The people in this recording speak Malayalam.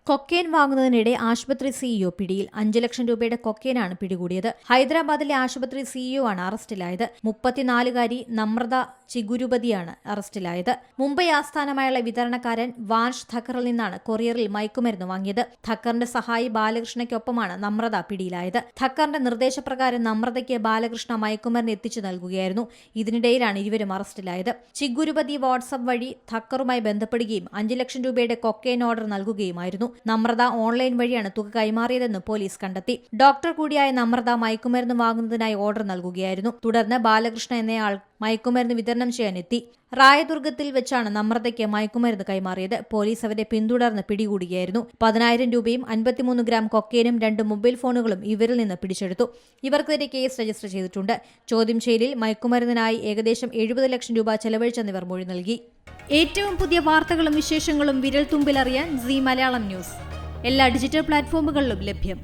കൊക്കെയിൻ വാങ്ങുന്നതിനിടെ ആശുപത്രി സിഇഒ പിടിയിൽ 5 ലക്ഷം രൂപയുടെ കൊക്കെയിനാണ് പിടികൂടിയത്. ഹൈദരാബാദിലെ ആശുപത്രി സിഇഒ ആണ് അറസ്റ്റിലായത്. 34-കാരി നമ്രത ചിഗുരുപതിയാണ് അറസ്റ്റിലായത്. മുംബൈ ആസ്ഥാനമായുള്ള വിതരണക്കാരൻ വാൻഷ് ഥക്കറിൽ നിന്നാണ് കൊറിയറിൽ മയക്കുമരുന്ന് വാങ്ങിയത്. ഥക്കറിന്റെ സഹായി ബാലകൃഷ്ണയ്ക്കൊപ്പമാണ് നമ്രത പിടിയിലായത്. ഥക്കറിന്റെ നിർദ്ദേശപ്രകാരം നമ്രതയ്ക്ക് ബാലകൃഷ്ണ മയക്കുമരുന്ന് എത്തിച്ചു നൽകുകയായിരുന്നു. ഇതിനിടയിലാണ് ഇരുവരും അറസ്റ്റിലായത്. ചിഗുരുപതി വാട്സ്ആപ്പ് വഴി ഥക്കറുമായി ബന്ധപ്പെടുകയും 5 ലക്ഷം രൂപയുടെ കൊക്കെയിൻ ഓർഡർ നൽകുകയുമായിരുന്നു. നമ്രത ഓൺലൈൻ വഴിയാണ് തുക കൈമാറിയതെന്ന് പോലീസ് കണ്ടെത്തി. ഡോക്ടർ കൂടിയായ നമ്രത മയക്കുമരുന്ന് വാങ്ങുന്നതിനായി ഓർഡർ നൽകുകയായിരുന്നു. തുടർന്ന് ബാലകൃഷ്ണ എന്നയാൾ മയക്കുമരുന്ന് വിതരണം ചെയ്യാനെത്തി. റായദുർഗത്തിൽ വെച്ചാണ് നമ്രതയ്ക്ക് മയക്കുമരുന്ന് കൈമാറിയത്. പോലീസ് അവരെ പിന്തുടർന്ന് പിടികൂടുകയായിരുന്നു. 10,000 രൂപയും 53 ഗ്രാം കൊക്കെയിനും 2 മൊബൈൽ ഫോണുകളും ഇവരിൽ നിന്ന് പിടിച്ചെടുത്തു. ഇവർക്കെതിരെ കേസ് രജിസ്റ്റർ ചെയ്തിട്ടുണ്ട്. ചോദ്യം ചെയ്യലിൽ മയക്കുമരുന്നിനായി ഏകദേശം 70 ലക്ഷം രൂപ ചെലവഴിച്ചെന്നിവർ മൊഴി നൽകി. ഏറ്റവും പുതിയ വാർത്തകളും വിശേഷങ്ങളും വിരൽ തുമ്പിലറിയാൻ സീ മലയാളം ന്യൂസ് എല്ലാ ഡിജിറ്റൽ പ്ലാറ്റ്ഫോമുകളിലും ലഭ്യം.